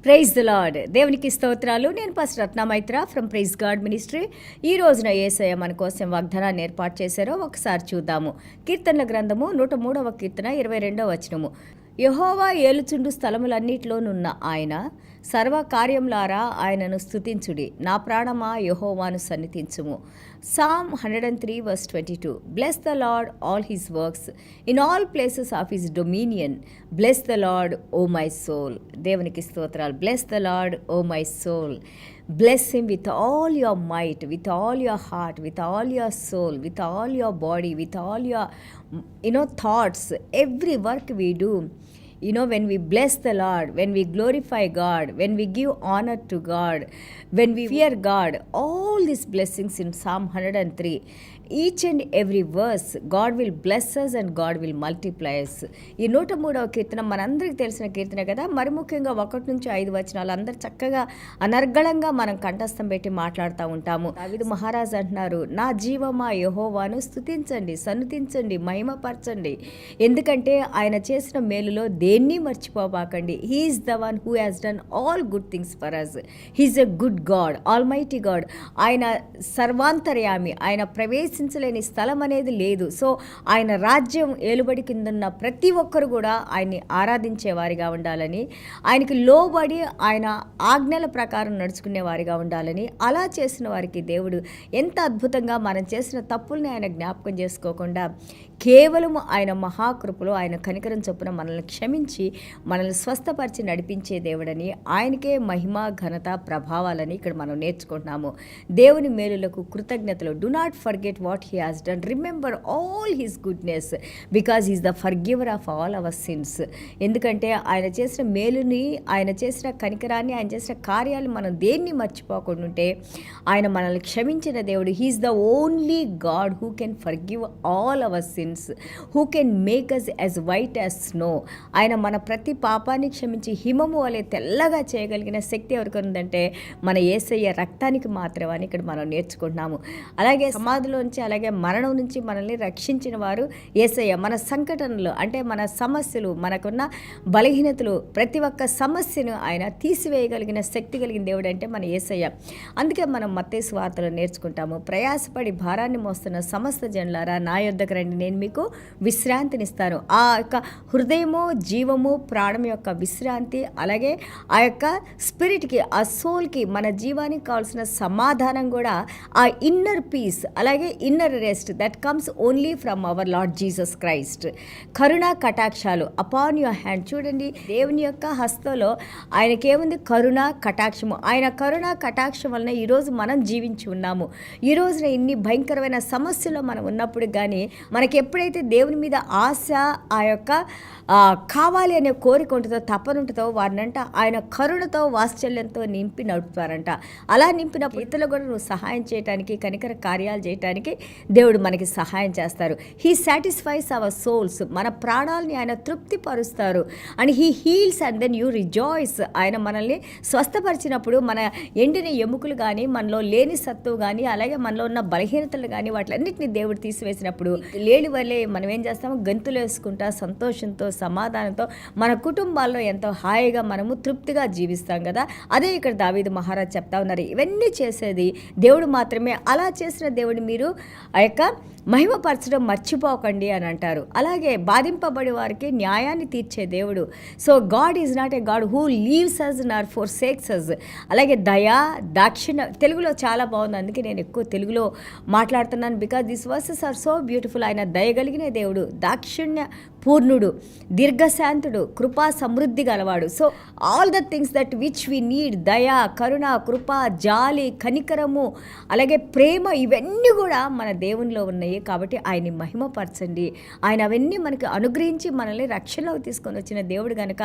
Praise the lord. దేవునికి స్తోత్రాలు. నేను pastor Ratna Maitra from praise God ministry. ఈ రోజున యేసయ్య మన కోసం వాగ్దానాన్ని ఏర్పాటు చేశారో ఒకసారి చూద్దాము. కీర్తనల గ్రంథము 103వ కీర్తన 22వ వచనము. యెహోవా ఏలుచుండు స్థలములన్నిటిలోనున్న ఆయన సర్వకార్యములారా ఆయనను స్తుతించుడి. నా ప్రాణమా యెహోవాను సన్నిధించుము. Psalm 103 verse 22. Bless the Lord all his works in all places of his dominion. Bless the Lord, O my soul. దేవునికి స్తోత్రాలు. Bless the Lord, O my soul. Bless him with all your might, with all your heart, with all your soul, with all your body, with all your thoughts. Every work we do, when we bless the Lord, when we glorify God, when we give honor to God, when we fear God, all these blessings in Psalm 103, each and every verse, God will bless us and God will multiply us. ఈ 103వ కీర్తన మనందరికీ తెలిసిన కీర్తన కదా. మరి ముఖ్యంగా 1 నుంచి 5 వచనాలు అందరు చక్కగా అనర్గళంగా మనం కంఠస్థం పెట్టి మాట్లాడుతూ ఉంటాము. దావీదు మహారాజు అంటున్నారు, నా జీవమా యెహోవాను స్తుతించండి, సన్నుతించండి, మహిమపరచండి. ఎందుకంటే ఆయన చేసిన మేలులో దేన్ని మర్చిపోబాకండి. He is the one who has done all good things for us. He is a good God, almighty God. ఆయన సర్వాంతర్యామి, ఆయన ప్రవేశించలేని స్థలం అనేది లేదు. సో ఆయన రాజ్యం ఏలుబడి కిందన్న ప్రతి ఒక్కరు కూడా ఆయన్ని ఆరాధించే వారిగా ఉండాలని, ఆయనకి లోబడి ఆయన ఆజ్ఞల ప్రకారం నడుచుకునే వారిగా ఉండాలని, అలా చేసిన వారికి దేవుడు ఎంత అద్భుతంగా మనం చేసిన తప్పుల్ని ఆయన జ్ఞాపకం చేసుకోకుండా కేవలం ఆయన మహాకృపలో ఆయన కనికరం చొప్పున మనల్ని క్షమించి మనల్ని స్వస్థపరిచి నడిపించే దేవుడని, ఆయనకే మహిమ ఘనత ప్రభావాలని ఇక్కడ మనం నేర్చుకుంటున్నాము. దేవుని మేలులకు కృతజ్ఞతలు. Do not forget what he has done. Remember all his goodness because he's the forgiver of all our sins. ఎందుకంటే ఆయన చేసిన మేలుని, ఆయన చేసిన కనికరాన్ని, ఆయన చేసిన కార్యాలు మనం దేన్ని మర్చిపోకుండా ఉంటే ఆయన మనల్ని క్షమించిన దేవుడు. He is the only God who can forgive all our sins, who can make us as white as snow. ఆయన మన ప్రతి పాపాన్ని క్షమించి హిమము వలె తెల్లగా చేయగలిగిన శక్తి ఎవరికి ఉందంటే మన యేసయ్య రక్తానికి మాత్రమే అని ఇక్కడ మనం నేర్చుకుంటున్నాము. అలాగే సమాధిలోంచి, అలాగే మరణం నుంచి మనల్ని రక్షించిన వారు యేసయ్య. మన సంకటనలు అంటే మన సమస్యలు, మనకున్న బలహీనతలు, ప్రతి ఒక్క సమస్యను ఆయన తీసివేయగలిగిన శక్తి కలిగిన దేవుడు అంటే మన యేసయ్య. అందుకే మనం మత్తయి సువార్తలో నేర్చుకుంటాము, ప్రయాసపడి భారాన్ని మోస్తున్న సమస్త జనులారా నా యొద్దకు రండి, నేను మీకు విశ్రాంతినిస్తాను. ఆ యొక్క హృదయము, జీవము, ప్రాణం యొక్క విశ్రాంతి, అలాగే ఆ యొక్క స్పిరిట్కి, ఆ సోల్కి, మన జీవానికి కావాల్సిన సమాధానం కూడా, ఆ ఇన్నర్ పీస్, అలాగే inner rest that comes only from our Lord Jesus Christ. కరుణా కటాక్షాలు అపాన్ యువర్ హ్యాండ్. చూడండి, దేవుని యొక్క హస్తంలో ఆయనకేముంది? కరుణ కటాక్షము. ఆయన కరుణ కటాక్షం వలన ఈరోజు మనం జీవించి ఉన్నాము. ఈ రోజున ఇన్ని భయంకరమైన సమస్యలో మనం ఉన్నప్పుడు కానీ మనకి ఎప్పుడైతే దేవుని మీద ఆశ, ఆ యొక్క కావాలి అనే కోరిక ఉంటుందో, తపన ఉంటుందో, వారినంట ఆయన కరుణతో, వాత్సల్యంతో నింపి నడుపుతారంట. అలా నింపినప్పుడు ఇతరులకు కూడా నువ్వు సహాయం చేయడానికి, కనికర కార్యాలు చేయడానికి దేవుడు మనకి సహాయం చేస్తారు. He satisfies our souls. మన ప్రాణాలని ఆయన తృప్తిపరుస్తారు. And he heals and then you rejoice. ఆయన మనల్ని స్వస్థపరిచినప్పుడు మన ఎండిన ఎముకలు కానీ, మనలో లేని సత్తువు కానీ, అలాగే మనలో ఉన్న బలహీనతలు కానీ వాటిలన్నింటినీ దేవుడు తీసివేసినప్పుడు లేని వల్లే మనం ఏం చేస్తాము? గంతులు వేసుకుంటా సంతోషంతో, సమాధానంతో మన కుటుంబాల్లో ఎంతో హాయిగా మనము తృప్తిగా జీవిస్తాం కదా. అదే ఇక్కడ దావీదు మహారాజ్ చెప్తా ఉన్నారు, ఇవన్నీ చేసేది దేవుడు మాత్రమే. అలా చేసిన దేవుడు మీరు ఆ యొక్క మహిమపరచడం మర్చిపోకండి అని అంటారు. అలాగే బాధింపబడి వారికి న్యాయాన్ని తీర్చే దేవుడు. So God is not a God who leaves us nor four సేక్స్ అస్. అలాగే దయా, దాక్షిణ్య. తెలుగులో చాలా బాగుంది, అందుకే నేను ఎక్కువ తెలుగులో మాట్లాడుతున్నాను. Because this verses are so beautiful. ఆయన దయగలిగిన దేవుడు, దాక్షిణ్య పూర్ణుడు, దీర్ఘశాంతుడు, కృపా సమృద్ధి గలవాడు. So all the things that which we need, దయ, కరుణ, కృప, జాలి, కనికరము, అలాగే ప్రేమ, ఇవన్నీ కూడా మన దేవునిలో ఉన్నాయి. కాబట్టి ఆయన్ని మహిమపరచండి. ఆయన అవన్నీ మనకి అనుగ్రహించి మనల్ని రక్షణలోకి తీసుకొని వచ్చిన దేవుడు కనుక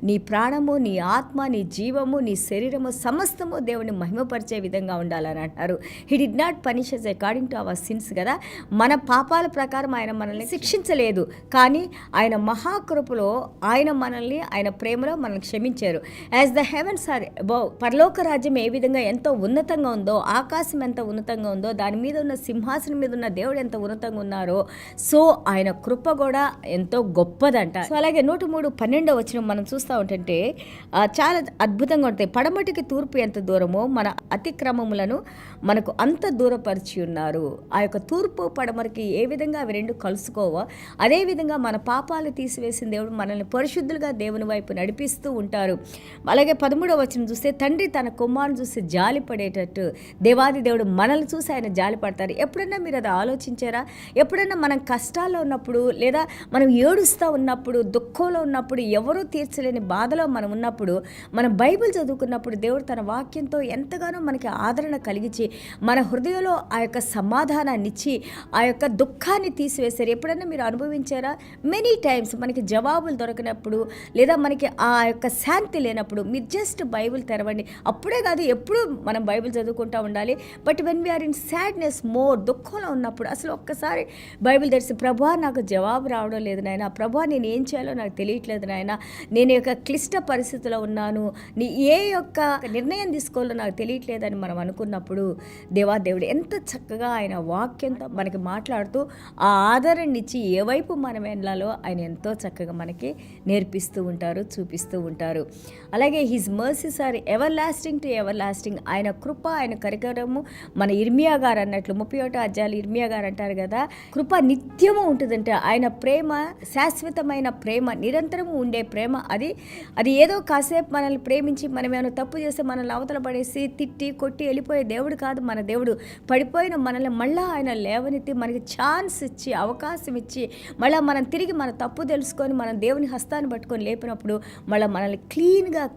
నీ ప్రాణము, నీ ఆత్మ, నీ జీవము, నీ శరీరము సమస్తము దేవుని మహిమపరిచే విధంగా ఉండాలని అంటారు. He did not punish us according to our sins కదా. మన పాపాల ప్రకారం ఆయన మనల్ని శిక్షించలేదు, కానీ ఆయన మహాకృపలో ఆయన మనల్ని ఆయన ప్రేమలో మనల్ని క్షమించారు. As the heavens are above, పరలోక రాజ్యం ఏ విధంగా ఎంతో ఉన్నతంగా ఉందో, ఆకాశం ఎంత ఉన్నతంగా ఉందో, దాని మీద ఉన్న సింహాసనం మీద ఉన్న దేవుడు ఎంత ఉన్నతంగా ఉన్నారో, సో ఆయన కృప కూడా ఎంతో గొప్పదంట. సో అలాగే 103:12 వచనం మనం చూస్తూ ఉంటుంటే చాలా అద్భుతంగా ఉంటాయి. పడమటికి తూర్పు ఎంత దూరమో మన అతిక్రమములను మనకు అంత దూరపరిచి ఉన్నారు. ఆ యొక్క తూర్పు పడమరికి ఏ విధంగా అవి రెండు కలుసుకోవో అదేవిధంగా మన పాపాలు తీసివేసిన దేవుడు మనల్ని పరిశుద్ధులుగా దేవుని వైపు నడిపిస్తూ ఉంటారు. అలాగే 13వ వచనం చూస్తే తండ్రి తన కుమారుని చూసి జాలి పడేటట్టు దేవాది దేవుడు మనల్ని చూసి ఆయన జాలి పడతారు. ఎప్పుడన్నా మీరు అది ఆలోచించారా? ఎప్పుడన్నా మనం కష్టాల్లో ఉన్నప్పుడు, లేదా మనం ఏడుస్తూ ఉన్నప్పుడు, దుఃఖంలో ఉన్నప్పుడు, ఎవరూ తీర్చలేని బాధలో మనం ఉన్నప్పుడు, మనం బైబిల్ చదువుకున్నప్పుడు దేవుడు తన వాక్యంతో ఎంతగానో మనకి ఆదరణ కలిగించి మన హృదయంలో ఆ యొక్క సమాధానాన్ని ఇచ్చి ఆ యొక్క దుఃఖాన్ని తీసివేశారు. ఎప్పుడన్నా మీరు అనుభవించారా? మెనీ టైమ్స్ మనకి జవాబులు దొరకనప్పుడు, లేదా మనకి ఆ యొక్క శాంతి లేనప్పుడు మీరు జస్ట్ బైబిల్ తెరవండి. అప్పుడే కాదు, ఎప్పుడు మనం బైబిల్ చదువుకుంటూ ఉండాలి. But when we are in sadness, more దుఃఖంలో ఉన్నప్పుడు అసలు ఒక్కసారి బైబిల్ తెరిచి, ప్రభువా నాకు జవాబు రావడం లేదు నాయన, ప్రభువా నేను ఏం చేయాలో నాకు తెలియట్లేదు నాయన, నేను యొక్క క్లిష్ట పరిస్థితిలో ఉన్నాను, నీ ఏ యొక్క నిర్ణయం తీసుకోవాలో నాకు తెలియట్లేదని మనం అనుకున్నప్పుడు దేవుడు ఎంత చక్కగా ఆయన వాక్యంతో మనకి మాట్లాడుతూ ఆ ఆదరణనిచ్చి ఏ వైపు మనం వెళ్ళాలో ఆయన ఎంతో చక్కగా మనకి నేర్పిస్తూ ఉంటారు, చూపిస్తూ ఉంటారు. అలాగే his mercies are everlasting to everlasting. ఆయన కృప, ఆయన కరికరము, మన ఇర్మియా గారు అన్నట్లు 31వ అధ్యాయులు ఇర్మియా గారు అంటారు కదా, కృప నిత్యము ఉంటుందంటే ఆయన ప్రేమ శాశ్వతమైన ప్రేమ, నిరంతరము ఉండే ప్రేమ. అది ఏదో కాసేపు మనల్ని ప్రేమించి మనం ఏమైనా తప్పు చేస్తే మనల్ని అవతల పడేసి తిట్టి కొట్టి వెళ్ళిపోయే దేవుడు కాదు మన దేవుడు. పడిపోయిన మనల్ని మళ్ళీ ఆయన లేవనెత్తి మనకి ఛాన్స్ ఇచ్చి, అవకాశం ఇచ్చి, మళ్ళీ మనం తిరిగి మన తప్పు తెలుసుకొని మనం దేవుని హస్తాన్ని పట్టుకొని లేపినప్పుడు మళ్ళీ మనల్ని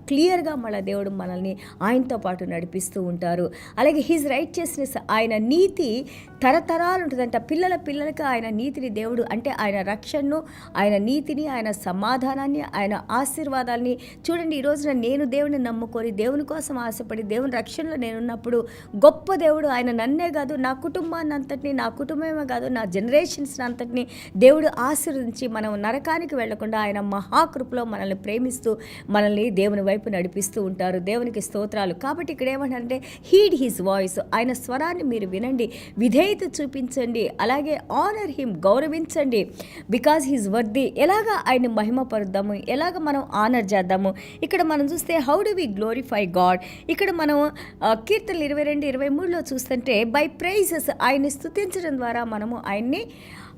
క్లియర్గా మళ్ళీ దేవుడు మనల్ని ఆయనతో పాటు నడిపిస్తూ ఉంటారు. అలాగే హిజ్ రైచియస్నెస్, ఆయన నీతి తరతరాలు ఉంటుందంట. పిల్లలకి ఆయన నీతిని దేవుడు, అంటే ఆయన రక్షణను, ఆయన నీతిని, ఆయన సమాధానాన్ని, ఆయన ఆశీర్వాదాలని చూడండి. ఈ రోజున నేను దేవుని నమ్ముకొని దేవుని కోసం ఆశపడి దేవుని రక్షణలో నేనున్నప్పుడు గొప్ప దేవుడు ఆయన నన్నే కాదు, నా కుటుంబాన్ని అంతటిని, నా కుటుంబమే కాదు, నా జనరేషన్స్ అంతటిని దేవుడు ఆశీర్వదించి మనం నరకానికి వెళ్లకుండా ఆయన మహాకృపలో మనల్ని ప్రేమిస్తూ మనల్ని దేవుని వైపు నడిపిస్తూ ఉంటారు. దేవునికి స్తోత్రాలు. కాబట్టి ఇక్కడ ఏమంటారంటే హీడ్ హిజ్ వాయిస్, ఆయన స్వరాన్ని మీరు వినండి, విధేయత చూపించండి, అలాగే ఆనర్ హిమ్, గౌరవించండి, బికాజ్ హీజ్ వర్ది. ఎలాగా ఆయన మహిమపరుద్దాము, ఎలాగ మనం ఆనర్ చేద్దాము. ఇక్కడ మనం చూస్తే how do we glorify God. ఇక్కడ మనం కీర్తనలు 22-23లో చూస్తుంటే బై ప్రైజెస్, ఆయన్ని స్తుతించడం ద్వారా మనము ఆయన్ని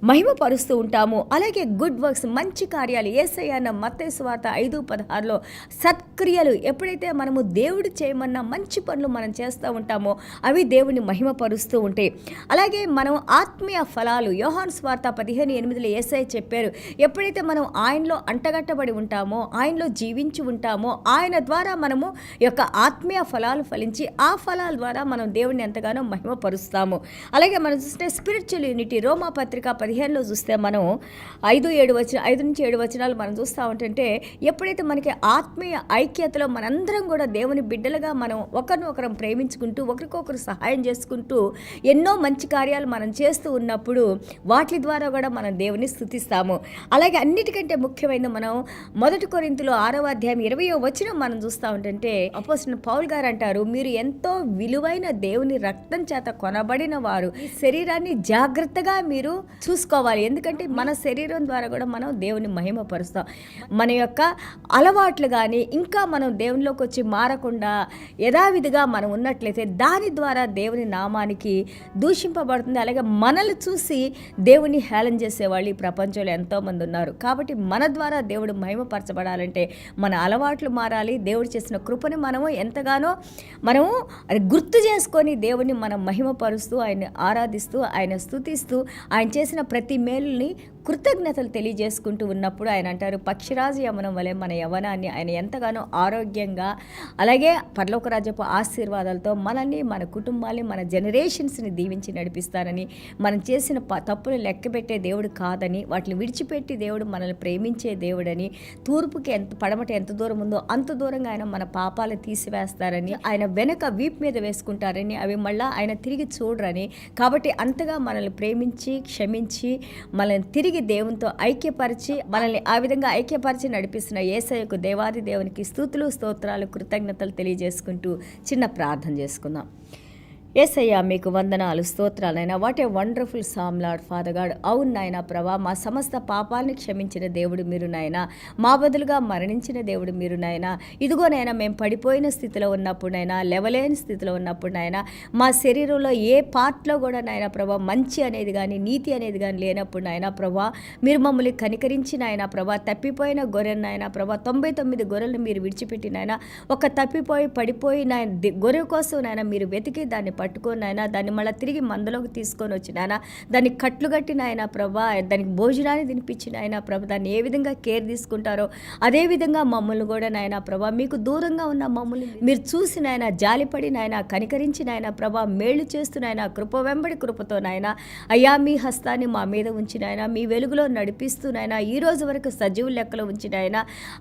మహిమపరుస్తూ ఉంటాము. అలాగే గుడ్ వర్క్స్, మంచి కార్యాలు, యేసయ్య మత్తయి సువార్త 5:16లో సత్క్రియలు, ఎప్పుడైతే మనము దేవుడు చేయమన్న మంచి పనులు మనం చేస్తూ ఉంటామో అవి దేవుని మహిమపరుస్తూ ఉంటాయి. అలాగే మనం ఆత్మీయ ఫలాలు, యోహాను సువార్త 15:8లో యేసయ్య చెప్పారు, ఎప్పుడైతే మనం ఆయనలో అంటగట్టబడి ఉంటామో, ఆయనలో జీవించి ఉంటామో, ఆయన ద్వారా మనము యొక్క ఆత్మీయ ఫలాలు ఫలించి ఆ ఫలాల ద్వారా మనం దేవుడిని ఎంతగానో మహిమపరుస్తాము. అలాగే మనం చూస్తే స్పిరిచువల్ యూనిటీ, రోమా పత్రిక 15లో చూస్తే మనం 5-7 వచనాలు మనం చూస్తూ ఉంటుంటే, ఎప్పుడైతే మనకి ఆత్మీయ ఐక్యతలో మనందరం కూడా దేవుని బిడ్డలుగా మనం ఒకరినొకరం ప్రేమించుకుంటూ ఒకరికొకరు సహాయం చేసుకుంటూ ఎన్నో మంచి కార్యాలు మనం చేస్తూ ఉన్నప్పుడు వాటి ద్వారా కూడా మనం దేవుని స్తుతిస్తాము. అలాగే అన్నిటికంటే ముఖ్యమైన మనం 1 కొరింథీయులు 6వ అధ్యాయం 20వ వచనం మనం చూస్తూ ఉంటుంటే అపోస్తలుడైన పౌలు గారు అంటారు, మీరు ఎంతో విలువైన దేవుని రక్తం చేత కొనబడిన వారు, ఈ శరీరాన్ని జాగ్రత్తగా మీరు చూసుకోవాలి. ఎందుకంటే మన శరీరం ద్వారా కూడా మనం దేవుని మహిమపరుస్తాం. మన యొక్క అలవాట్లు కానీ ఇంకా మనం దేవునిలోకి వచ్చి మారకుండా యథావిధిగా మనం ఉన్నట్లయితే దాని ద్వారా దేవుని నామానికి దూషింపబడుతుంది. అలాగే మనల్ని చూసి దేవుని హేళన చేసేవాళ్ళు ఈ ప్రపంచంలో ఎంతోమంది ఉన్నారు. కాబట్టి మన ద్వారా దేవుడు మహిమపరచబడాలంటే మన అలవాట్లు మారాలి. దేవుడు చేసిన కృపని మనము ఎంతగానో మనము గుర్తు చేసుకొని దేవుని మనం మహిమపరుస్తూ ఆయన్ని ఆరాధిస్తూ ఆయన స్తుతిస్తూ ఆయన చేసిన ప్రతి మేలుని కృతజ్ఞతలు తెలియజేసుకుంటూ ఉన్నప్పుడు ఆయన అంటారు, పక్షిరాజు యవనం వలె మన యవనాన్ని ఆయన ఎంతగానో ఆరోగ్యంగా, అలాగే పరలోక రాజ్యపు ఆశీర్వాదాలతో మనల్ని, మన కుటుంబాన్ని, మన జనరేషన్స్ని దీవించి నడిపిస్తానని, మనం చేసిన తప్పులు లెక్కబెట్టే దేవుడు కాదని, వాటిని విడిచిపెట్టి దేవుడు మనల్ని ప్రేమించే దేవుడని, తూర్పుకి పడమట ఎంత దూరం ఉందో అంత దూరంగా ఆయన మన పాపాలు తీసివేస్తారని, ఆయన వెనక వీపు మీద వేసుకుంటారని, అవి మళ్ళీ ఆయన తిరిగి చూడరని, కాబట్టి అంతగా మనల్ని ప్రేమించి క్షమించి మనల్ని తిరిగి తిరిగి దేవునితో ఐక్యపరిచి మనల్ని ఆ విధంగా ఐక్యపరిచి నడిపిస్తున్న యేసయ్యకు దేవాది దేవునికి స్తుతులు స్తోత్రాలు కృతజ్ఞతలు తెలియజేసుకుంటూ చిన్న ప్రార్థన చేసుకుందాం. యేసయ్య మీకు వందనాలు స్తోత్రాలైనా. What a wonderful some Lord Father God. అవును నాయన ప్రభా, మా సమస్త పాపాలని క్షమించిన దేవుడు మీరు నాయన, మా బదులుగా మరణించిన దేవుడు మీరు నాయన. ఇదిగోనైనా మేము పడిపోయిన స్థితిలో ఉన్నప్పుడైనా, లేవలేని స్థితిలో ఉన్నప్పుడైనా, మా శరీరంలో ఏ పార్ట్లో కూడా నాయన ప్రభా మంచి అనేది కానీ నీతి అనేది కానీ లేనప్పుడు నాయన ప్రభా, మీరు మమ్మల్ని కనికరించి నాయన ప్రభా, తప్పిపోయిన గొర్రెను నాయన ప్రభా, 99 గొర్రెలను మీరు విడిచిపెట్టినాయన, ఒక తప్పిపోయి పడిపోయి నాయన గొర్రె కోసం నాయన మీరు వెతికి దాన్ని పట్టుకొని నాయన, దాన్ని మళ్ళీ తిరిగి మందలోకి తీసుకొని వచ్చిన ఆయన, దాన్ని కట్లు కట్టిన ఆయన ప్రభా, దానికి భోజనాన్ని తినిపించిన ఆయన ప్రభా, దాన్ని ఏ విధంగా కేర్ తీసుకుంటారో అదేవిధంగా మమ్మల్ని కూడా నాయన ప్రభా, మీకు దూరంగా ఉన్న మమ్మల్ని మీరు చూసిన ఆయన, జాలిపడి నాయన, కనికరించిన ఆయన ప్రభా, మేళ్లు చేస్తున్న ఆయన, కృప వెంబడి కృపతో నాయన అయ్యా మీ హస్తాన్ని మా మీద ఉంచిన ఆయన, మీ వెలుగులో నడిపిస్తున్నాయన, ఈ రోజు వరకు సజీవు లెక్కలో ఉంచిన ఆయన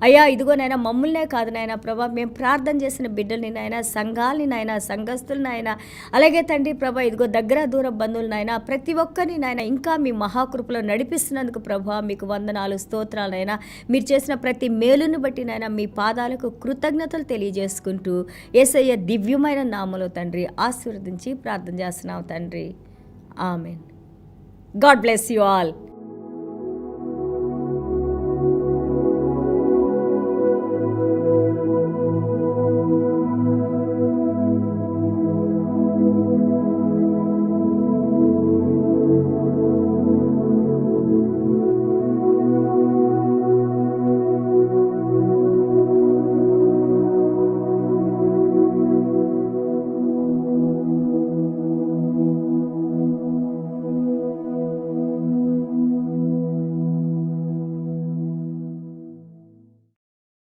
అయ్యా. ఇదిగోనైనా మమ్మల్నే కాదు నాయన ప్రభా, మేము ప్రార్థన చేసిన బిడ్డల్ని నాయన, సంఘాలని నాయన, సంఘస్థులు నాయన, అలాగే తండ్రి ప్రభా, ఇదిగో దగ్గర దూర బంధువులు నాయన, ప్రతి ఒక్కరిని నాయన ఇంకా మీ మహాకృపలో నడిపిస్తున్నందుకు ప్రభా మీకు వందనాలు స్తోత్రాలైనా. మీరు చేసిన ప్రతి మేలును బట్టి నాయన మీ పాదాలకు కృతజ్ఞతలు తెలియజేసుకుంటూ యేసయ్య దివ్యమైన నామములో తండ్రి ఆశీర్వదించి ప్రార్థన చేస్తున్నాం తండ్రి. Amen. God bless you all.